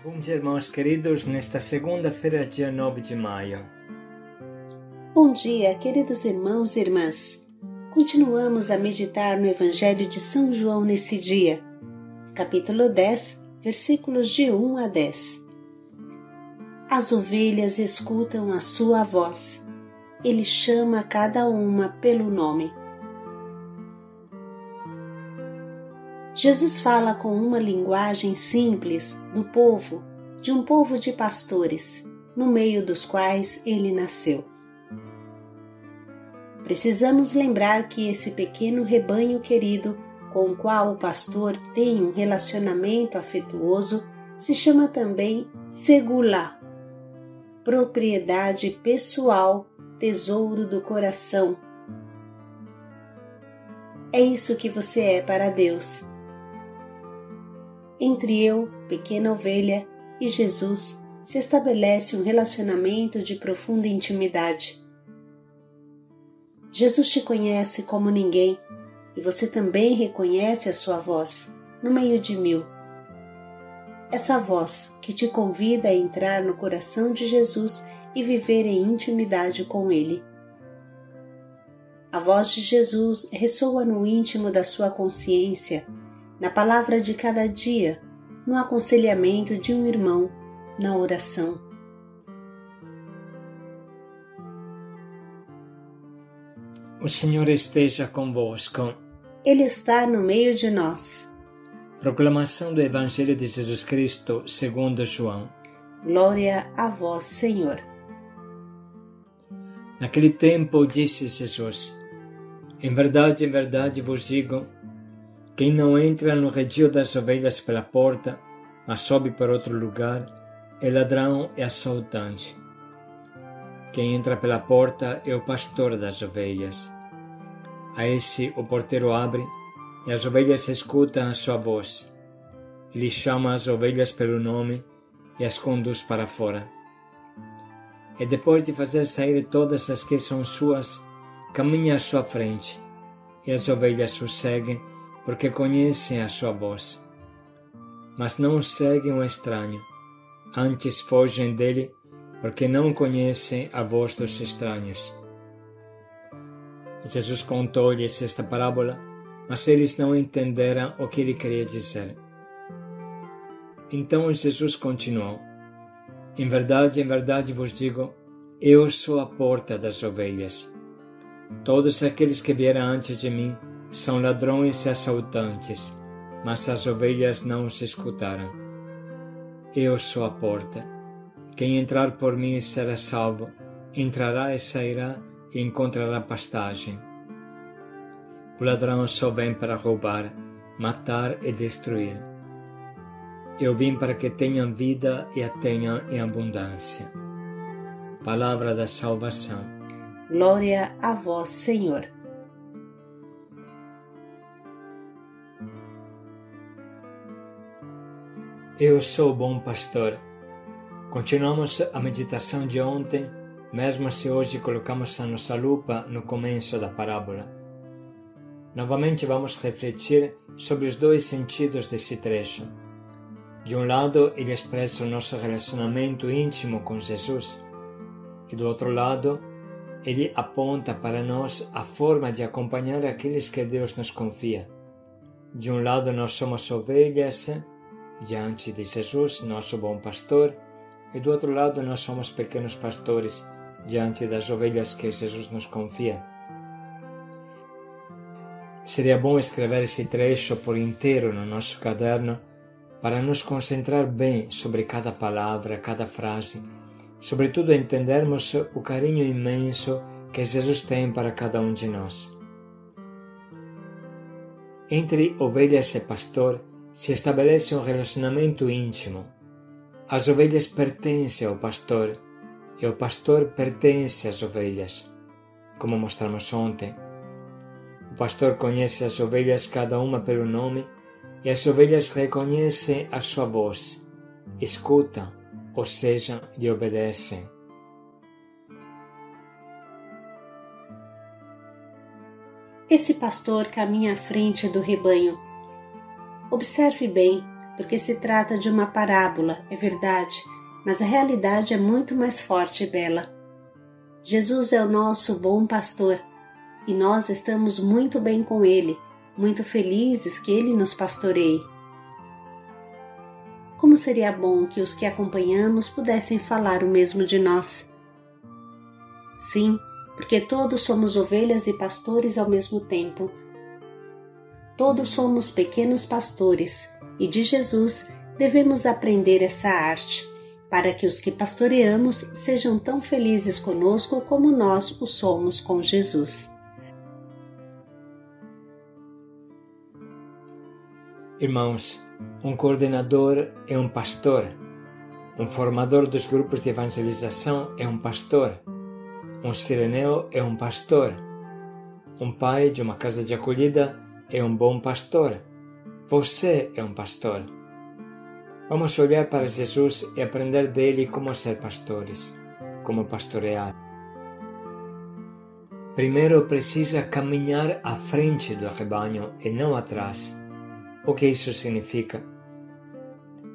Bom dia, irmãos queridos, nesta segunda-feira, dia 9 de maio. Bom dia, queridos irmãos e irmãs. Continuamos a meditar no Evangelho de São João nesse dia, capítulo 10, versículos de 1 a 10. As ovelhas escutam a sua voz. Ele chama cada uma pelo nome. Jesus fala com uma linguagem simples do povo, de um povo de pastores, no meio dos quais ele nasceu. Precisamos lembrar que esse pequeno rebanho querido, com o qual o pastor tem um relacionamento afetuoso, se chama também segulá, propriedade pessoal, tesouro do coração. É isso que você é para Deus. Entre eu, pequena ovelha, e Jesus se estabelece um relacionamento de profunda intimidade. Jesus te conhece como ninguém e você também reconhece a sua voz no meio de mil. Essa voz que te convida a entrar no coração de Jesus e viver em intimidade com Ele. A voz de Jesus ressoa no íntimo da sua consciência, na palavra de cada dia, no aconselhamento de um irmão, na oração. O Senhor esteja convosco. Ele está no meio de nós. Proclamação do Evangelho de Jesus Cristo segundo João. Glória a vós, Senhor. Naquele tempo disse Jesus: em verdade vos digo, quem não entra no redil das ovelhas pela porta, mas sobe para outro lugar, é ladrão e assaltante. Quem entra pela porta é o pastor das ovelhas. A esse o porteiro abre, e as ovelhas escutam a sua voz. Ele chama as ovelhas pelo nome e as conduz para fora. E depois de fazer sair todas as que são suas, caminha à sua frente, e as ovelhas o seguem, porque conhecem a sua voz. Mas não seguem o estranho, antes fogem dele, porque não conhecem a voz dos estranhos. Jesus contou-lhes esta parábola, mas eles não entenderam o que ele queria dizer. Então Jesus continuou: em verdade vos digo, eu sou a porta das ovelhas. Todos aqueles que vieram antes de mim são ladrões e assaltantes, mas as ovelhas não os escutaram. Eu sou a porta. Quem entrar por mim será salvo, entrará e sairá e encontrará pastagem. O ladrão só vem para roubar, matar e destruir. Eu vim para que tenham vida e a tenham em abundância. Palavra da salvação. Glória a vós, Senhor. Eu sou o bom pastor. Continuamos a meditação de ontem, mesmo se hoje colocamos a nossa lupa no começo da parábola. Novamente vamos refletir sobre os dois sentidos desse trecho. De um lado, ele expressa o nosso relacionamento íntimo com Jesus, e do outro lado, ele aponta para nós a forma de acompanhar aqueles que Deus nos confia. De um lado, nós somos ovelhas diante de Jesus, nosso bom pastor, e do outro lado nós somos pequenos pastores diante das ovelhas que Jesus nos confia. Seria bom escrever esse trecho por inteiro no nosso caderno para nos concentrar bem sobre cada palavra, cada frase, sobretudo entendermos o carinho imenso que Jesus tem para cada um de nós. Entre ovelhas e pastor se estabelece um relacionamento íntimo. As ovelhas pertencem ao pastor e o pastor pertence às ovelhas, como mostramos ontem. O pastor conhece as ovelhas cada uma pelo nome e as ovelhas reconhecem a sua voz, escutam, ou seja, lhe obedecem. Esse pastor caminha à frente do rebanho. Observe bem porque se trata de uma parábola, é verdade, mas a realidade é muito mais forte e bela. Jesus é o nosso bom pastor e nós estamos muito bem com Ele, muito felizes que Ele nos pastoreie. Como seria bom que os que acompanhamos pudessem falar o mesmo de nós. Sim, porque todos somos ovelhas e pastores ao mesmo tempo. Todos somos pequenos pastores e de Jesus devemos aprender essa arte, para que os que pastoreamos sejam tão felizes conosco como nós o somos com Jesus. Irmãos, um coordenador é um pastor, um formador dos grupos de evangelização é um pastor, um sireneu é um pastor, um pai de uma casa de acolhida é um bom pastor, você é um pastor. Vamos olhar para Jesus e aprender dele como ser pastores, como pastorear. Primeiro precisa caminhar à frente do rebanho e não atrás. O que isso significa?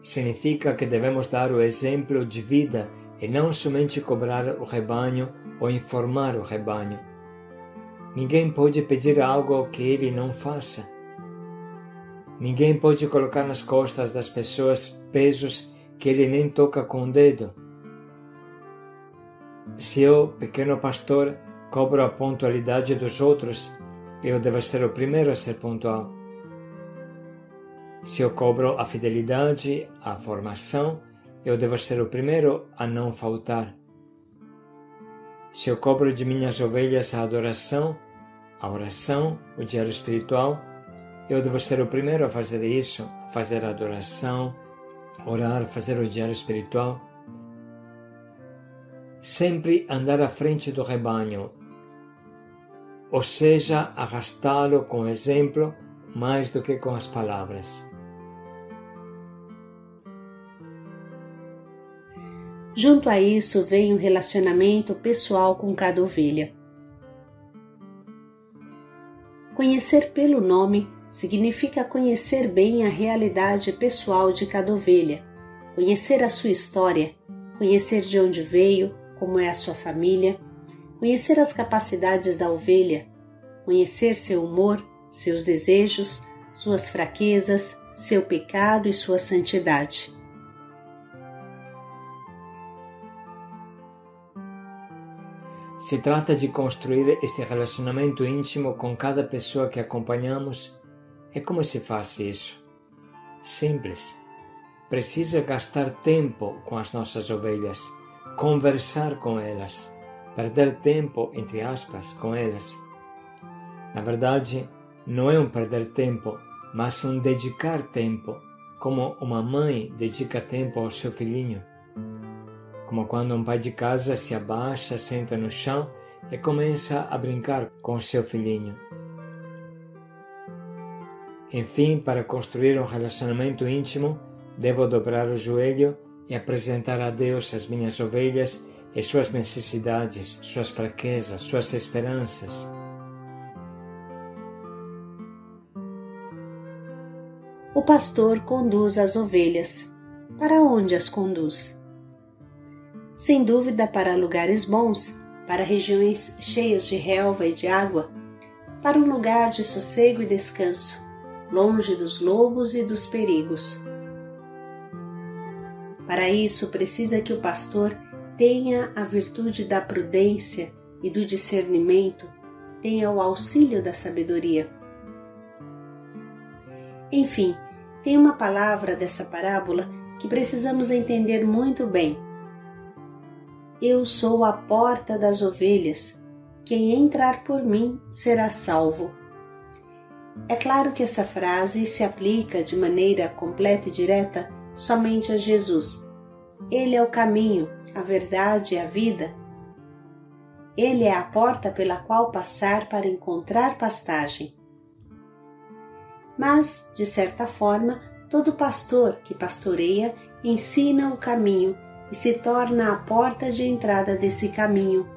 Significa que devemos dar o exemplo de vida e não somente cobrar o rebanho ou informar o rebanho. Ninguém pode pedir algo que ele não faça. Ninguém pode colocar nas costas das pessoas pesos que ele nem toca com o dedo. Se eu, pequeno pastor, cobro a pontualidade dos outros, eu devo ser o primeiro a ser pontual. Se eu cobro a fidelidade, a formação, eu devo ser o primeiro a não faltar. Se eu cobro de minhas ovelhas a adoração, a oração, o diário espiritual, eu devo ser o primeiro a fazer isso, a fazer a adoração, orar, fazer o diário espiritual. Sempre andar à frente do rebanho, ou seja, arrastá-lo com o exemplo mais do que com as palavras. Junto a isso vem o relacionamento pessoal com cada ovelha. Conhecer pelo nome significa conhecer bem a realidade pessoal de cada ovelha, conhecer a sua história, conhecer de onde veio, como é a sua família, conhecer as capacidades da ovelha, conhecer seu humor, seus desejos, suas fraquezas, seu pecado e sua santidade. Se trata de construir este relacionamento íntimo com cada pessoa que acompanhamos. E como se faz isso? Simples. Precisa gastar tempo com as nossas ovelhas, conversar com elas, perder tempo, entre aspas, com elas. Na verdade, não é um perder tempo, mas um dedicar tempo, como uma mãe dedica tempo ao seu filhinho. Como quando um pai de casa se abaixa, senta no chão e começa a brincar com seu filhinho. Enfim, para construir um relacionamento íntimo, devo dobrar o joelho e apresentar a Deus as minhas ovelhas e suas necessidades, suas fraquezas, suas esperanças. O pastor conduz as ovelhas. Para onde as conduz? Sem dúvida para lugares bons, para regiões cheias de relva e de água, para um lugar de sossego e descanso, longe dos lobos e dos perigos. Para isso, precisa que o pastor tenha a virtude da prudência e do discernimento, tenha o auxílio da sabedoria. Enfim, tem uma palavra dessa parábola que precisamos entender muito bem. Eu sou a porta das ovelhas. Quem entrar por mim será salvo. É claro que essa frase se aplica de maneira completa e direta somente a Jesus. Ele é o caminho, a verdade e a vida. Ele é a porta pela qual passar para encontrar pastagem. Mas, de certa forma, todo pastor que pastoreia ensina o caminho e se torna a porta de entrada desse caminho,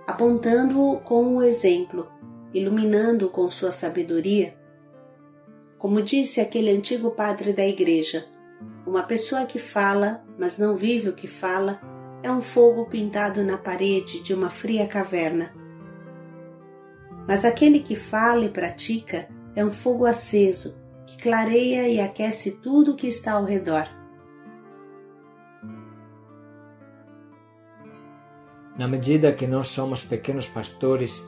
apontando-o com o exemplo, iluminando-o com sua sabedoria. Como disse aquele antigo padre da igreja, Uma pessoa que fala, mas não vive o que fala, é um fogo pintado na parede de uma fria caverna. Mas aquele que fala e pratica é um fogo aceso, que clareia e aquece tudo o que está ao redor. Na medida que nós somos pequenos pastores,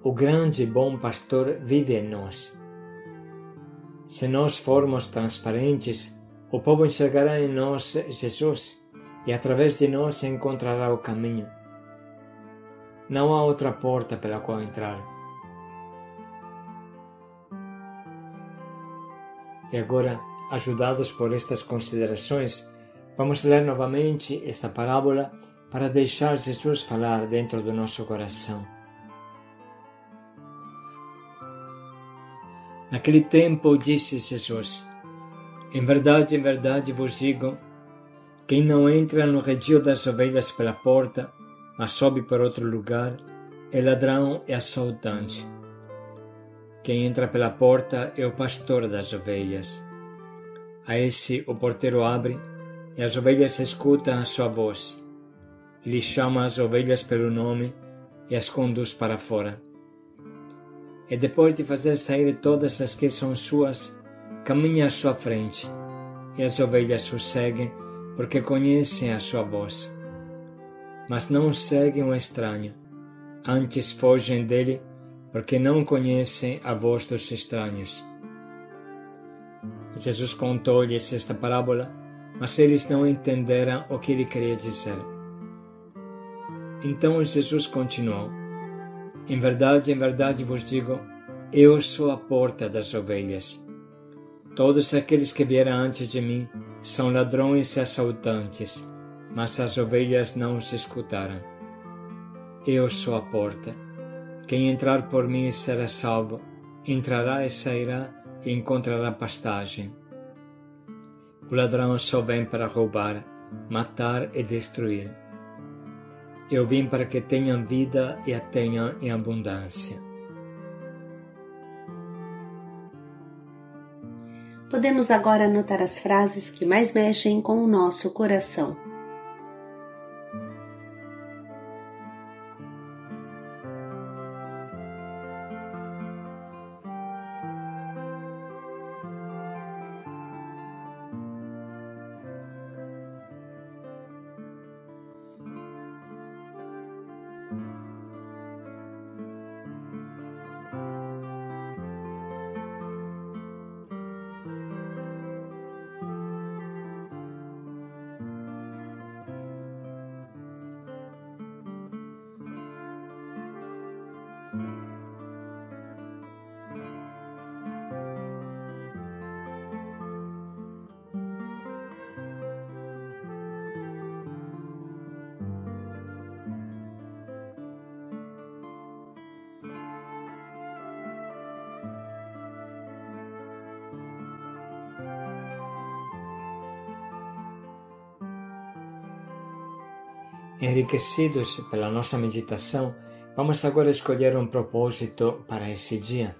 o grande e bom pastor vive em nós. Se nós formos transparentes, o povo enxergará em nós Jesus e através de nós encontrará o caminho. Não há outra porta pela qual entrar. E agora, ajudados por estas considerações, vamos ler novamente esta parábola para deixar Jesus falar dentro do nosso coração. Naquele tempo disse Jesus: em verdade vos digo, quem não entra no redil das ovelhas pela porta, mas sobe por outro lugar, é ladrão e assaltante. Quem entra pela porta é o pastor das ovelhas. A esse o porteiro abre, e as ovelhas escutam a sua voz. Ele chama as ovelhas pelo nome e as conduz para fora. E depois de fazer sair todas as que são suas, caminha à sua frente, e as ovelhas o seguem, porque conhecem a sua voz. Mas não seguem o estranho, antes fogem dele, porque não conhecem a voz dos estranhos. Jesus contou-lhes esta parábola, mas eles não entenderam o que ele queria dizer. Então Jesus continuou: em verdade vos digo, eu sou a porta das ovelhas. Todos aqueles que vieram antes de mim são ladrões e assaltantes, mas as ovelhas não os escutaram. Eu sou a porta. Quem entrar por mim será salvo, entrará e sairá e encontrará pastagem. O ladrão só vem para roubar, matar e destruir. Eu vim para que tenham vida e a tenham em abundância. Podemos agora anotar as frases que mais mexem com o nosso coração. Enriquecidos pela nossa meditação, vamos agora escolher um propósito para esse dia.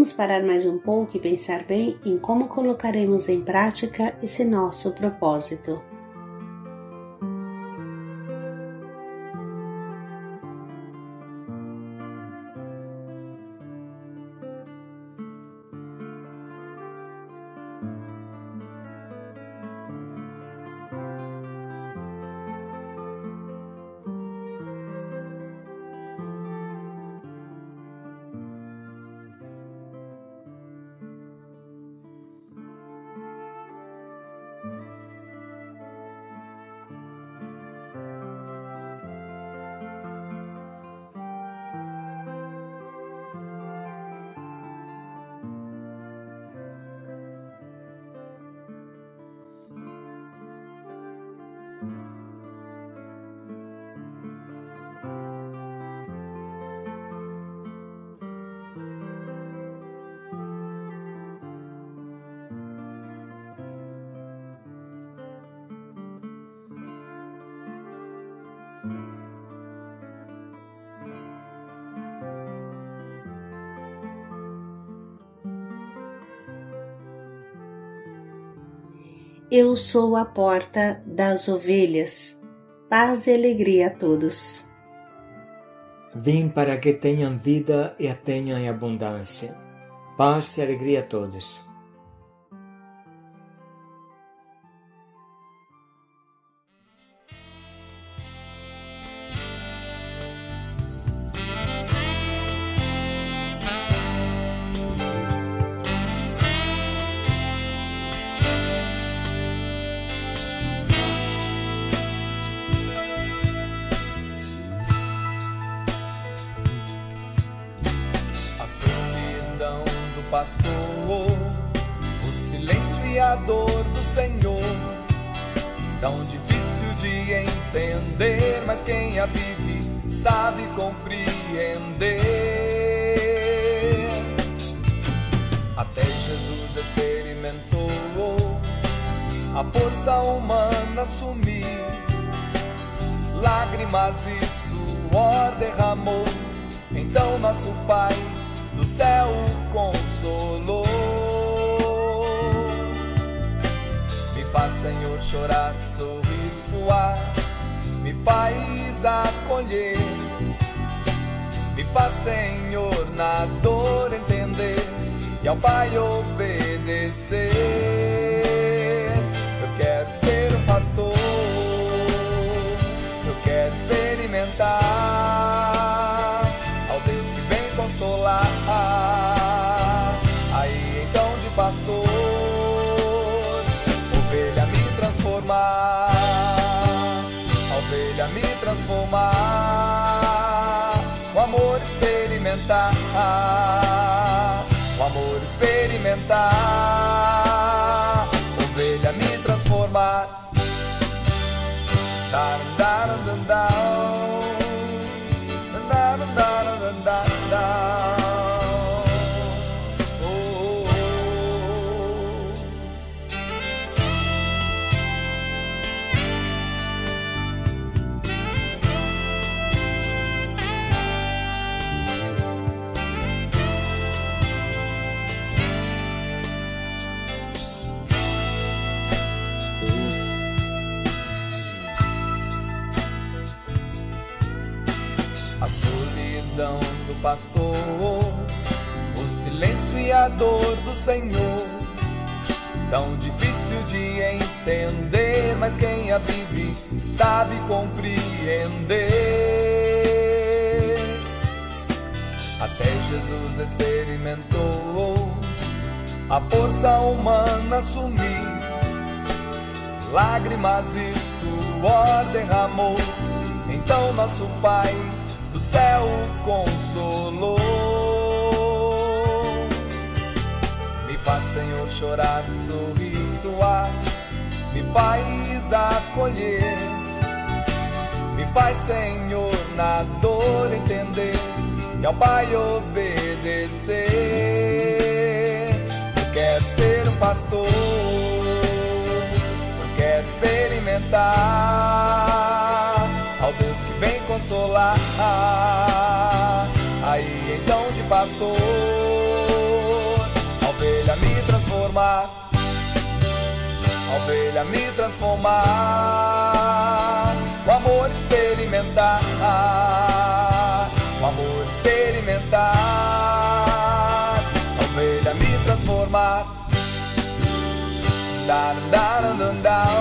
Vamos parar mais um pouco e pensar bem em como colocaremos em prática esse nosso propósito. Eu sou a porta das ovelhas. Paz e alegria a todos. Vim para que tenham vida e a tenham em abundância. Paz e alegria a todos. Pastor, o silêncio e a dor do Senhor, tão difícil de entender, mas quem a vive sabe compreender. Até Jesus experimentou a força humana sumir, lágrimas e suor derramou, então nosso Pai do céu o consolou. Me faz, Senhor, chorar, sorrir, suar, me faz acolher. Me faz, Senhor, na dor entender e ao Pai obedecer. Eu quero ser um pastor, eu quero experimentar ao Deus que vem consolar. Aí então de pastor, ovelha me transformar, a ovelha me transformar, o amor experimentar, o amor experimentar, ovelha me transformar. Dar, dar, dar, dar. A solidão do pastor, o silêncio e a dor do Senhor, tão difícil de entender, mas quem a vive sabe compreender. Até Jesus experimentou a força humana sumir, lágrimas e suor derramou, então nosso Pai do céu o consolou. Me faz, Senhor, chorar, sorrir, suar, me faz acolher. Me faz, Senhor, na dor entender e ao Pai obedecer. Eu quero ser um pastor, eu quero experimentar ao Deus que vem consolar. Aí então de pastor, a ovelha me transformar, a ovelha me transformar, o amor experimentar, o amor experimentar, a ovelha me transformar. Dar, dar, dar, dar.